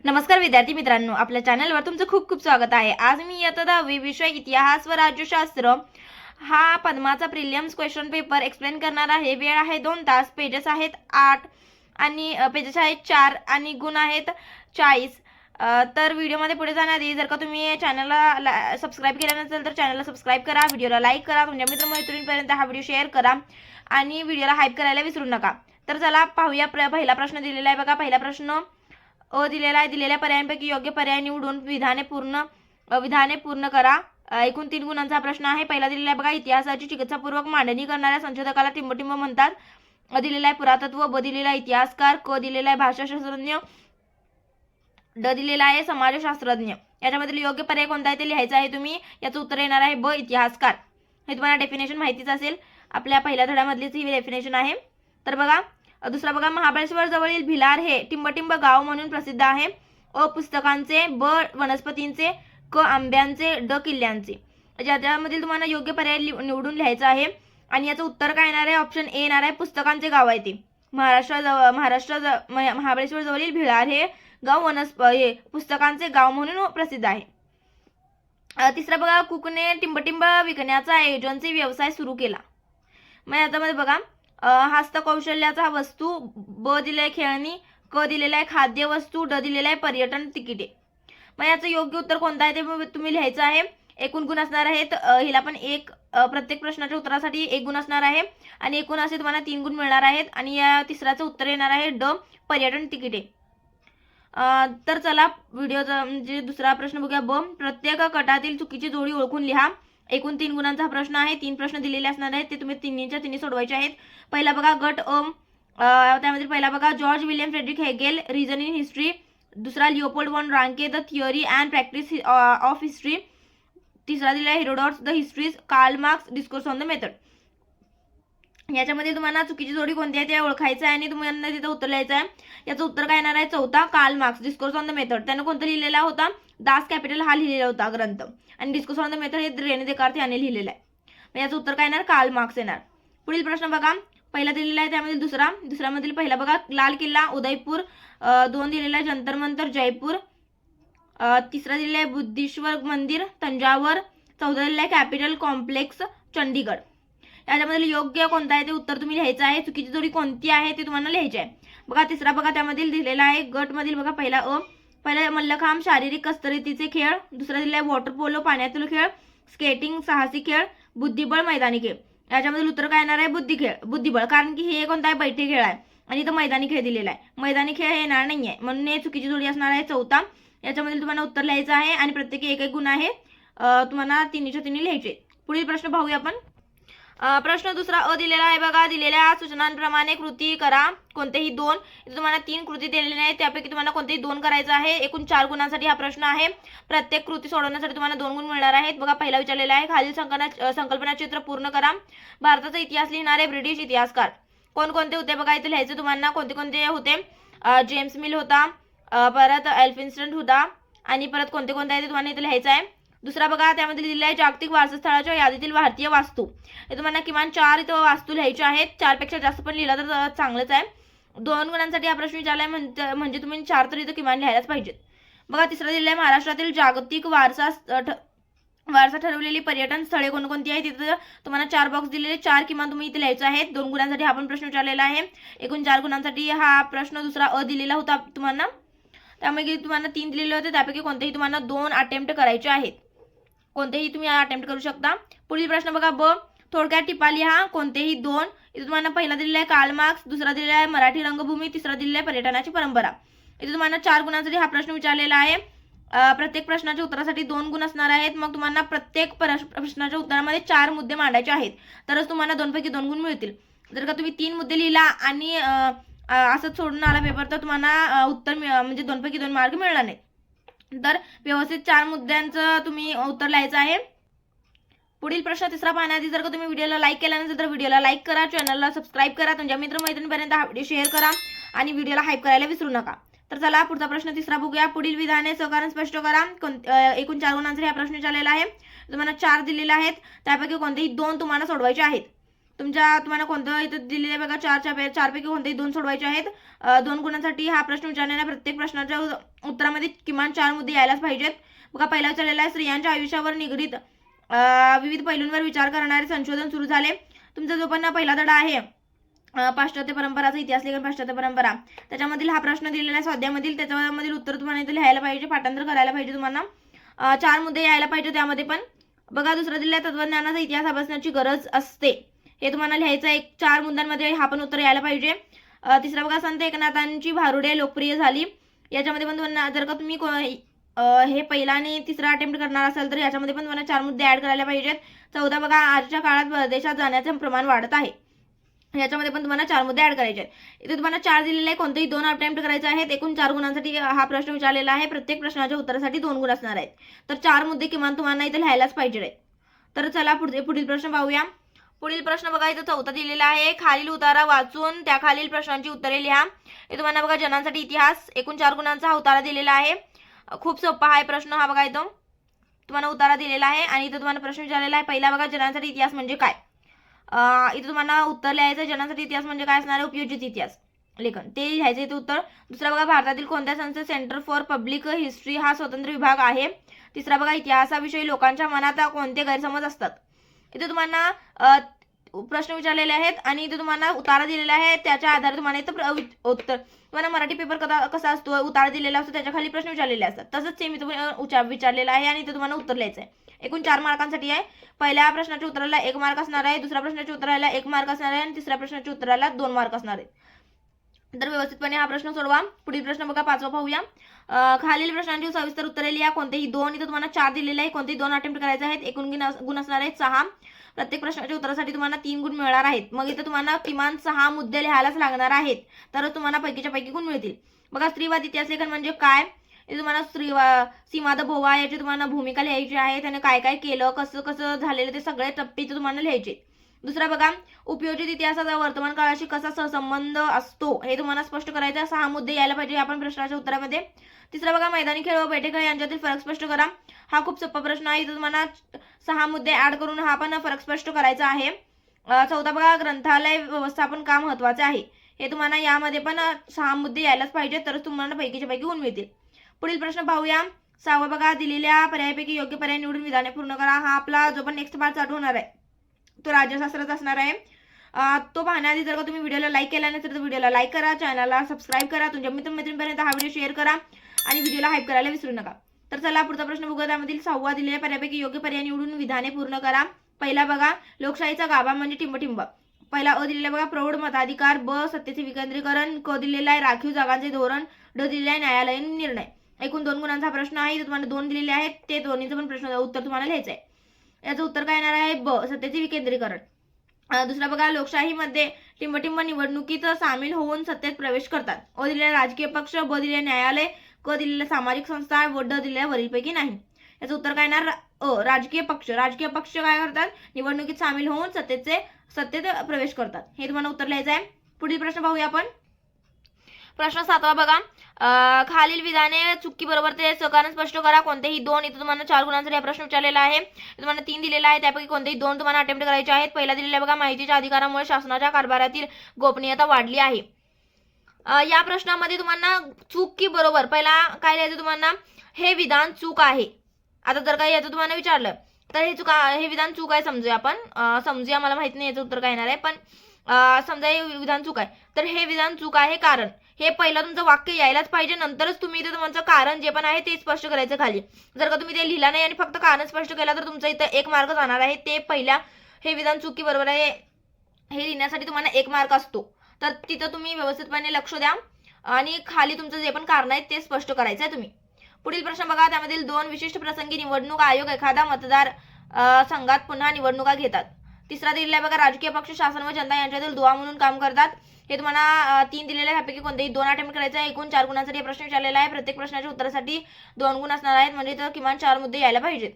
नमस्कार विद्यार्थी मित्रांनो, आपल्या चॅनलवर तुमचं खूप खूप स्वागत आहे। आज मी इयत्ता 10वी विषय इतिहास व राज्यशास्त्र हा पद्माचा प्रिलिम्स क्वेश्चन पेपर एक्सप्लेन करणार आहे। वेळ आहे 2 तास, पेजेस आहेत 8 आणि पेजेस आहेत 4 आणि गुण आहेत 40। तर व्हिडिओमध्ये पुढे जाण्याआधी जर का तुम्ही चॅनलला सबस्क्राइब केलं नसेल तर चॅनलला सबस्क्राइब करा, व्हिडिओला लाईक करा, तुमच्या मित्रमैत्रिणींपर्यंत हा व्हिडिओ शेअर करा आणि व्हिडिओला हाईप करायला विसरू नका। तर चला पाहूया, पहिला प्रश्न दिलेला आहे बघा। पहिला प्रश्न दिलेला आहे। दिलेल्या पर्यायांपैकी योग्य पर्याय निवडून विधाने पूर्ण करा। एकूण 3 गुणांचा प्रश्न आहे। पहिला दिलेला आहे बघा, इतिहासाची चिकित्सापूर्वक मांडणी करणाऱ्या संशोधकाला टिंबटिंब म्हणतात। दिलेला आहे पुरातत्व, ब दिलेला आहे इतिहासकार, क दिलेला आहे भाषाशास्त्रज्ञ, ड दिलेला आहे समाजशास्त्रज्ञ। याच्यामधील योग्य पर्याय कोणता आहे ते लिहायचं आहे तुम्ही। याचं उत्तर येणार आहे ब इतिहासकार। हे तुम्हाला डेफिनेशन माहितीच असेल, आपल्या पहिल्या धड्यामधलीच ही डेफिनेशन आहे। तर बघा दुसरा बघा, महाबळेश्वर जवळील भिलार हे टिंबटिंब गाव म्हणून प्रसिद्ध आहे। अ पुस्तकांचे, ब वनस्पतींचे, क आंब्यांचे, ड किल्ल्यांचे। ज्यामधील तुम्हाला योग्य पर्याय निवडून लिहायचा आहे आणि याचं उत्तर काय येणार आहे? ऑप्शन ए येणार आहे, पुस्तकांचे गाव आहे ते। महाबळेश्वर जवळील भिलार हे गाव हे पुस्तकांचे गाव म्हणून प्रसिद्ध आहे। तिसरा बघा, कुकने टिंबटिंब विकण्याचा एजन्सी व्यवसाय सुरू केला। मग याच्यामध्ये बघा, हस्तकौशल्याचा वस्तू, ब दिलेला खेळणी, क दिलेला आहे खाद्य वस्तू, ड दिलेला आहे पर्यटन तिकिटे। मग याचं योग्य उत्तर कोणतं आहे ते तुम्ही लिहायचं आहे। एकूण गुण असणार आहेत, हिला पण प्रत्येक प्रश्नाच्या उत्तरासाठी 1 गुण असणार आहे आणि एकूण असे तुम्हाला 3 गुण मिळणार आहेत आणि या तिसऱ्याचं उत्तर येणार आहे ड पर्यटन तिकिटे। तर चला व्हिडिओचा म्हणजे दुसरा प्रश्न बघूया। ब प्रत्येक गटातील चुकीची जोडी ओळखून लिहा। एकूण 3 गुणांचा हा प्रश्न आहे। 3 प्रश्न दिलेले असणार आहेत, ते तुम्ही तिन्हीच्या तिन्ही सोडवायचे आहेत। पहिला बघा गट त्यामध्ये पहिला बघा, George William Frederick Hegel, reason in history. दुसरा Leopold von Ranke, the theory and practice of history. तिसरा दिला आहे Herodotus, the histories, Karl Marx, discourse on the method. याच्यामध्ये तुम्हाला चुकीची जोडी कोणती आहे ते ओळखायचं आहे आणि तुम्हाला तिथं उत्तर लिहायचं आहे। याचं उत्तर काय येणार आहे? चौथा, Carl Marx, discourse on the method. त्यानं कोणतं लिहिलेला होता? दास कॅपिटल हा लिहिलेला होता ग्रंथ आणि डिस्कोर्स ऑन द मेथड हे रेने देकार्त याने लिहिलेलं आहे। याचं उत्तर काय येणार? कार्ल मार्क्स येणार। पुढील प्रश्न बघा, पहिला दिलेला आहे त्यामधील दुसऱ्यामधील पहिला बघा, लाल किल्ला उदयपूर, 2 दिलेला आहे जंतर मंतर जयपूर, तिसरा दिलेला आहे बुद्धेश्वर मंदिर तंजावर, 14 दिलेला आहे कॅपिटल कॉम्प्लेक्स चंडीगड। याच्यामधील योग्य कोणतं आहे ते उत्तर तुम्ही लिहायचं आहे। चुकीची जोडी कोणती आहे ते तुम्हाला लिहायची आहे। बघा तिसरा बघा, त्यामधील दिलेला आहे गट मधील बघा, पहिला मल्लखांब शारीरिक कसरतीचे खेळ, दुसरा दिलेला आहे वॉटर पोलो पाण्यातील खेळ, स्केटिंग साहसी खेळ, बुद्धिबळ मैदानी खेळ। याच्यामधील उत्तर काय येणार आहे? बुद्धिबळ, कारण की हे कोणता आहे? बैठे खेळ आहे आणि इथं मैदानी खेळ दिलेला आहे। मैदानी खेळ हे येणार नाहीये, म्हणून हे चुकीची जोडी असणार आहे चौथा। याच्यामधील तुम्हाला उत्तर लिहायचं आहे आणि प्रत्येकी 1-1 गुण आहे, तुम्हाला तिन्हीच्या तिन्ही लिहायचे। पुढील प्रश्न पाहूया आपण। प्रश्न दुसरा दिलेला आहे बघा, दिलेल्या सूचनांप्रमाणे कृती करा, कोणतेही 2। इथे तुम्हाला 3 कृती दिलेल्या आहेत, त्यापैकी तुम्हाला कोणतेही 2 करायचं आहे। एकूण 4 गुणांसाठी हा प्रश्न आहे। प्रत्येक कृती सोडवण्यासाठी तुम्हाला 2 गुण मिळणार आहेत। बघा पहिला विचारलेला आहे, खालील संकल्पना चित्र पूर्ण करा। भारताचा इतिहास लिहिणारे ब्रिटिश इतिहासकार कोणकोणते होते? बघा इथे लिहायचं तुम्हाला कोणते कोणते होते। जेम्स मिल होता, परत एल्फिन्स्टन होता आणि परत कोणते कोणते आहे ते तुम्हाला इथे लिहायचं आहे। दुसरा बघा, त्यामध्ये दिलेला आहे जागतिक वारसा स्थळाच्या यादीतील भारतीय वास्तू। हे तुम्हाला किमान 4 इथं वास्तू लिहायचे आहेत। 4 पेक्षा जास्त पण लिहिला तर चांगलंच आहे। 2 गुणांसाठी हा प्रश्न विचारलाय म्हणजे तुम्ही 4 तर इथं किमान लिहायलाच पाहिजेत। बघा तिसरा दिलेला आहे, महाराष्ट्रातील जागतिक वारसा ठरवलेली पर्यटन स्थळे कोणकोणती आहेत? तिथं तुम्हाला 4 बॉक्स दिलेले, 4 किमान तुम्ही इथे लिहायचे आहेत। 2 गुणांसाठी हा पण प्रश्न विचारलेला आहे। एकूण 4 गुणांसाठी हा प्रश्न दुसरा दिलेला होता तुम्हाला, त्यामुळे तुम्हाला 3 दिलेले होते, त्यापैकी कोणतेही तुम्हाला 2 अटेम्प्ट करायचे आहेत। कोणतेही तुम्ही अटेम्प्ट करू शकता। पुढील प्रश्न बघा, ब थोडक्यात टिपा लिहा, कोणतेही 2। इथे तुम्हाला पहिला दिलेला आहे कार्ल मार्क्स, दुसरा दिलेला आहे मराठी रंगभूमी, तिसरा दिलेला आहे पर्यटनाची परंपरा। इथे तुम्हाला 4 गुणांसाठी हा प्रश्न विचारलेला आहे। प्रत्येक प्रश्नाच्या उत्तरासाठी 2 गुण असणार आहेत। मग तुम्हाला प्रत्येक प्रश्नाच्या उत्तरामध्ये 4 मुद्दे मांडायचे आहेत, तरच तुम्हाला 2 पैकी 2 गुण मिळतील। जर का तुम्ही 3 मुद्दे लिहिला आणि असंच सोडून आला पेपर तर तुम्हाला उत्तर म्हणजे 2 पैकी 2 मार्क मिळणार नाहीत। तर व्यवस्थित 4 मुद्द्यांचं तुम्ही उत्तर लिहायचं आहे। पुढील प्रश्न तिसरा पाहण्याआधी जर का तुम्ही व्हिडिओला लाईक केला नसेल तर व्हिडिओला लाईक करा, चॅनलला सबस्क्राइब करा, तुमच्या मित्रमैत्रिणींपर्यंत हा व्हिडिओ शेअर करा आणि व्हिडिओला हाईप करायला विसरू नका। तर चला पुढचा प्रश्न तिसरा बघूया। पुढील विधाने सहकारण स्पष्ट करा। एकूण 4 गुणांसाठी हा प्रश्न विचारलेला आहे। तुम्हाला 4 दिलेले आहेत, त्यापैकी कोणतेही 2 तुम्हाला सोडवायचे आहेत। तुम्हाला कोणतं इथं दिलेलं आहे बघा, चारपैकी कोणतेही दोन सोडवायचे आहेत. 2 गुणांसाठी हा प्रश्न विचारलेला आहे. प्रत्येक प्रश्नाच्या उत्तरामध्ये किमान 4 मुद्दे यायलाच पाहिजेत. बघा पहिला विचारलेला आहे, स्त्रियांच्या आयुष्यावर निगडीत विविध पैलूंवर विचार करणारे संशोधन सुरू झाले. तुमचा जो पण पहिला धडा आहे पाश्चात्य परंपराचा इतिहास लेखन पाश्चात्य परंपरा, त्याच्यामधील हा प्रश्न दिलेला आहे स्वाध्यायामधील. त्याच्यामधील उत्तर तुम्हाला इथे लिहायला पाहिजे, पाठांतर करायला पाहिजे. तुम्हाला 4 मुद्दे यायला पाहिजे त्यामध्ये पण. बघा दुसरं दिलेला आहे, तत्वज्ञानाचा इतिहास अभ्यासण्याची गरज असते. हे तुम्हाला लिहायचं आहे. 4 मुद्द्यांमध्ये हा पण उत्तर यायला पाहिजे. तिसरा बघा, संत एकनाथांची भारुडे लोकप्रिय झाली. याच्यामध्ये पण तुम्हाला जर का तुम्ही हे पहिला आणि तिसरा अटेम्प्ट करणार असाल तर याच्यामध्ये पण तुम्हाला 4 मुद्दे ऍड करायला पाहिजेत. 14 बघा, आजच्या काळात परदेशात जाण्याचं प्रमाण वाढत आहे. याच्यामध्ये पण तुम्हाला 4 मुद्दे ऍड करायचे आहेत. इथे तुम्हाला 4 दिलेले आहे, कोणतेही 2 अटेम्प्ट करायचे आहेत. एकूण 4 गुणांसाठी हा प्रश्न विचारलेला आहे. प्रत्येक प्रश्नाच्या उत्तरासाठी 2 गुण असणार आहेत. तर 4 मुद्दे किमान तुम्हाला इथे लिहायलाच पाहिजे आहेत. तर चला पुढील प्रश्न पाहूया. पुढील प्रश्न बघा, इथं 4था दिलेला आहे. खालील उतारा वाचून त्या खालील प्रश्नांची उत्तरे लिहा. हे तुम्हाला बघा, जनांसाठी इतिहास, एकूण 4 गुणांचा हा उतारा दिलेला आहे. खूप सोपा आहे प्रश्न हा. बघा इथं तुम्हाला उतारा दिलेला आहे आणि इथं तुम्हाला प्रश्न विचारलेला आहे. पहिला बघा, जनांसाठी इतिहास म्हणजे काय. इथं तुम्हाला उत्तर लिहायचं, जनांसाठी इतिहास म्हणजे काय असणार आहे, उपयोजित इतिहास लेखन, ते लिहायचं इथे उत्तर. दुसरा बघा, भारतातील कोणत्या संस्थेत सेंटर फॉर पब्लिक हिस्ट्री हा स्वतंत्र विभाग आहे. तिसरा बघा, इतिहासाविषयी लोकांच्या मनात कोणते गैरसमज असतात. इथे तुम्हाला प्रश्न विचारलेले आहेत आणि इथे तुम्हाला उतारा दिलेला आहे. त्याच्या आधारे तुम्हाला इथं उत्तर, तुम्हाला मराठी पेपर कसा असतो, उतारा दिलेला असतो, त्याच्या खाली प्रश्न विचारलेले असतात. तसंच सेम इथं विचारलेला आहे आणि इथे तुम्हाला उत्तर लिहायचं आहे. एकूण 4 मार्कांसाठी आहे. पहिल्या प्रश्नाच्या उत्तराला 1 मार्क असणार आहे, दुसऱ्या प्रश्नाच्या उत्तराला 1 मार्क असणार आहे आणि तिसऱ्या प्रश्नाच्या उत्तराला 2 मार्क असणार आहेत. तर व्यवस्थितपणे हा प्रश्न सोडवा. पुढील प्रश्न बघा, 5वा पाहूया. खालील प्रश्नांची सविस्तर उत्तरे लिहा. कोणतेही 2, इथे तुम्हाला 4 दिलेले आहे, कोणतेही 2 अटेम्प्ट करायचे आहेत. एकूण गुण असणार आहेत 6. प्रत्येक प्रश्नाच्या उत्तरासाठी तुम्हाला 3 गुण मिळणार आहेत. मग इथे तुम्हाला किमान 6 मुद्दे लिहायलाच लागणार आहेत, तरच तुम्हाला पैकीच्या पैकी गुण मिळतील. बघा, स्त्रीवाद इतिहास लेखन म्हणजे काय. इथे तुम्हाला सीमाद भोवा याची तुम्हाला भूमिका लिहायची आहे. त्याने काय काय केलं, कसं कसं झालेलं, ते सगळे टप्पे इथे तुम्हाला लिहायचे. दुसरा बघा, उपयोजित इतिहासाचा वर्तमान काळाशी कसा सहसंबंध असतो हे तुम्हाला स्पष्ट करायचं. 6 मुद्दे यायला पाहिजे आपण प्रश्नाच्या उत्तरामध्ये. तिसरा बघा, मैदानी खेळ व बैठे खेळ यांच्यातील फरक स्पष्ट करा. हा खूप सोपा प्रश्न आहे. इथे तुम्हाला 6 मुद्दे ऍड करून हा पण फरक स्पष्ट करायचा आहे. 14 बघा, ग्रंथालय व्यवस्थापन का महत्वाचे आहे. हे तुम्हाला यामध्ये पण 6 मुद्दे यायलाच पाहिजे, तरच तुम्हाला पैकीच्या पैकी गुण मिळतील. पुढील प्रश्न पाहूया. 6वा बघा, दिलेल्या पर्यायापैकी योग्य पर्याय निवडून विधाने पूर्ण करा. हा आपला जो पण नेक्स्ट पार्ट चालू होणार आहे तो राज्यशास्त्राचा असणार आहे. तो पाहण्याआधी जर का तुम्ही व्हिडिओला लाईक केला नसेल तर व्हिडिओला लाईक करा, चॅनलला सबस्क्राईब करा, तुमच्या मित्रमैत्रिणींपर्यंत हा व्हिडिओ शेअर करा आणि व्हिडिओला हाईप करायला विसरू नका. तर चला पुढचा प्रश्न बघूया. त्यामधील 6वा दिलेल्या पर्यायापैकी योग्य पर्याय निवडून विधाने पूर्ण करा. पहिला बघा, लोकशाहीचा गाभा म्हणजे टिंबटिंब. पहिला अ दिलेला बघा, प्रौढ मताधिकार. ब, सत्तेचे विकेंद्रीकरण. क दिलेला आहे, राखीव जागांचे धोरण. ड दिलेला आहे, न्यायालयीन निर्णय. एकूण 2 गुणांचा प्रश्न आहे. तुम्हाला 2 दिलेले आहेत, ते दोन्हीचं पण प्रश्न उत्तर तुम्हाला लिहायचं आहे. याचं उत्तर काय येणार आहे, ब, सत्तेचे विकेंद्रीकरण. दुसरा बघा, लोकशाहीमध्ये टिंबटिंब निवडणुकीत सामील होऊन सत्तेत प्रवेश करतात. अ दिलेला राजकीय पक्ष. ब दिलेला न्यायालय. क दिलेला सामाजिक संस्था. व ड दिलेल्या वरीलपैकी नाही. याचं उत्तर काय येणार, अ, राजकीय पक्ष. राजकीय पक्ष काय करतात, निवडणुकीत सामील होऊन सत्तेत प्रवेश करतात. हे तुम्हाला उत्तर लिहायचं आहे. पुढील प्रश्न पाहूया आपण. प्रश्न 7वा बघा, खालील विधाने चुकी बरोबर ते कारण स्पष्ट करा. कोणतेही 2, इथे तुम्हाला 4 गुणांसाठी हा प्रश्न विचारलेला आहे. तुम्हाला 3 दिलेला आहे, त्यापैकी कोणतेही 2 तुम्हाला अटेम्प्ट करायचे आहेत. पहिला दिलेला बघा, माहितीच्या अधिकारामुळे शासनाच्या कारभारातील गोपनीयता वाढली आहे. या प्रश्नामध्ये तुम्हाला चूक की बरोबर, पहिला काय लिहायचं तुम्हाला, हे विधान चूक आहे. आता जर काही याचं तुम्हाला विचारलं तर हे विधान चूक आहे समजूया आपण. समजूया, मला माहित नाही याचं उत्तर काय येणार आहे, पण समजा हे विधान चूक आहे. तर हे विधान चूक आहे कारण. हे पहिलं तुमचं वाक्य यायलाच पाहिजे, नंतरच तुम्ही इथे तुमचं कारण जे पण आहे ते स्पष्ट करायचं खाली. जर का तुम्ही ते लिहिला नाही आणि फक्त कारण स्पष्ट केलं तर तुमचं इथं 1 मार्क जाणार आहे. ते पहिल्या हे विधान चूक की बरोबर आहे हे लिहिण्यासाठी तुम्हाला 1 मार्क असतो. तर तिथं तुम्ही व्यवस्थितपणे लक्ष द्या आणि खाली तुमचं जे पण कारण आहे ते स्पष्ट करायचं आहे तुम्ही. पुढील प्रश्न बघा, त्यामधील 2 विशिष्ट प्रसंगी निवडणूक आयोग एखादा मतदार संघात पुन्हा निवडणुका घेतात. तिसरा दिलेला बघा, राजकीय पक्ष शासन व जनता यांच्यातील दुवा म्हणून काम करतात. हे तुम्हाला 3 दिलेले आहे, त्यापैकी कोणतेही 2 अटेम्प्ट करायचे आहे. एकूण 4 गुणांसाठी प्रश्न विचारलेला आहे. प्रत्येक प्रश्नाच्या उत्तरासाठी 2 गुण असणार आहेत, म्हणजे तर किमान 4 मुद्दे यायला पाहिजेत.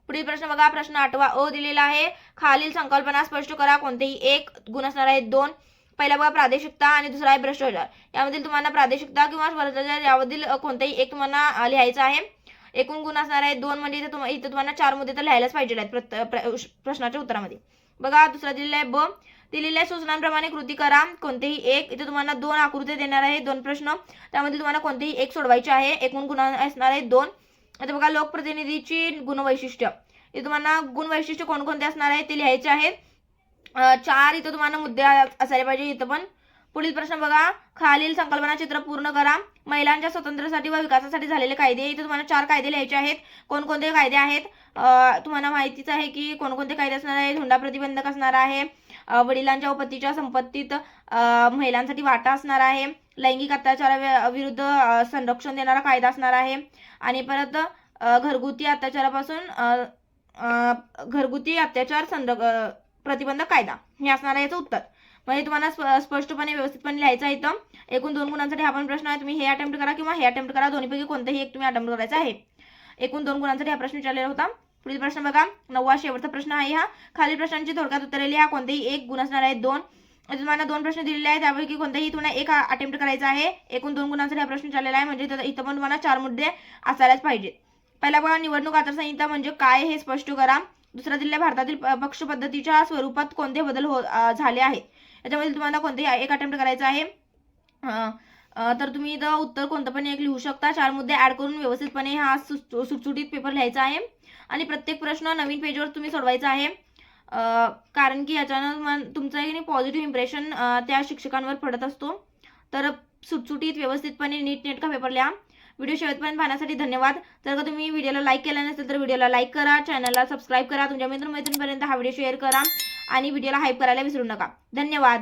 पुढील प्रश्न बघा, प्रश्न 8वा अ दिलेला आहे. खालील संकल्पना स्पष्ट करा. कोणतेही 1 गुण असणार आहेत. 2 पहिला बघा, प्रादेशिकता आणि दुसरा आहे भ्रष्टाचार. यामधील तुम्हाला प्रादेशिकता किंवा भ्रष्टाचार यामधील कोणतेही 1 तुम्हाला लिहायचं आहे. एकूण गुण असणार आहेत 2, म्हणजे इथे तुम्हाला 4 मुद्दे तर लिहायलाच पाहिजे आहेत प्रश्नाच्या उत्तरामध्ये. बघा दुसरा दिलेला आहे ब, दिलेल्या सूचनांप्रमाणे कृती करा कोणतेही एक. इथे तुम्हाला 2 आकृत्या देणार आहे, 2 प्रश्न, त्यामध्ये तुम्हाला कोणतेही एक सोडवायचे आहे. एकूण गुण असणार आहे 2. आता बघा लोकप्रतिनिधीची गुणवैशिष्ट्य, इथे तुम्हाला गुणवैशिष्ट्य कोणकोणते असणार आहे ते लिहायचे आहेत. 4 इथं तुम्हाला मुद्दे असायला पाहिजे इथं पण. पुढील प्रश्न बघा, खालील संकल्पना चित्र पूर्ण करा. महिलांच्या स्वातंत्र्यासाठी व विकासासाठी झालेले कायदे, इथे तुम्हाला 4 कायदे लिहायचे आहेत. कोणकोणते कायदे आहेत तुम्हाला माहितीच आहे की कोणकोणते कायदे असणार आहेत. हुंडा प्रतिबंधक असणार आहे, वडिलांच्या व पतीच्या संपत्तीत महिलांसाठी वाटा असणार आहे, लैंगिक अत्याचाराविरुद्ध संरक्षण देणारा कायदा असणार आहे, आणि परत घरगुती अत्याचार प्रतिबंधक कायदा हे असणार आहे याचं उत्तर. म्हणजे तुम्हाला स्पष्टपणे व्यवस्थितपणे लिहायचं आहे. इथं एकूण 2 गुणांसाठी हा पण प्रश्न आहे, तुम्ही हे अटेम्प्ट करा किंवा हे अटेम्प्ट करा, दोन्हीपैकी कोणतेही एक तुम्ही अटेम्प्ट करायचा आहे. एकूण 2 गुणांसाठी हा प्रश्न विचारलेला होता. पुढील प्रश्न बघा, 9वा शेवटचा प्रश्न आहे हा. खालील प्रश्नांची थोडक्यात उत्तरे लिहा, कोणतेही एक गुण असणार आहेत 2. तुम्हाला 2 प्रश्न दिलेले आहेत, त्यापैकी कोणतेही तुम्हाला एक अटेम्प्ट करायचा आहे. एकूण 2 गुणांसाठी हा प्रश्न विचारलेला आहे, म्हणजे इथं पण तुम्हाला 4 मुद्दे असायलाच पाहिजेत. पहिला बघा, निवडणूक आचारसंहिता म्हणजे काय हे स्पष्ट करा. दुसरा दिलेला, भारतातील पक्ष पद्धतीच्या स्वरूपात कोणते बदल झाले आहेत. याच्यामध्ये तुम्हाला कोणतेही एक अटेम्प्ट करायचं आहे. तर तुम्ही इथं उत्तर कोणतं पण एक लिहू शकता. 4 मुद्दे ऍड करून व्यवस्थितपणे हा सुटसुटीत पेपर लिहायचा आहे, आणि प्रत्येक प्रश्न नवीन पेजवर तुम्ही सोडवायचा आहे, कारण की याच्यानं तुमचं एक पॉझिटिव्ह इम्प्रेशन त्या शिक्षकांवर पडत असतो. तर सुटसुटीत व्यवस्थितपणे नीटनेटका पेपर लिहा. व्हिडिओ शेवटपर्यंत पाहण्यासाठी धन्यवाद. जर का तुम्ही व्हिडिओला लाईक केला नसेल तर व्हिडिओला लाईक करा, चॅनलला सबस्क्राईब करा, तुमच्या मित्रमैत्रिणींपर्यंत हा व्हिडिओ शेअर करा, आणि व्हिडिओला हाईप करायला विसरू नका. धन्यवाद.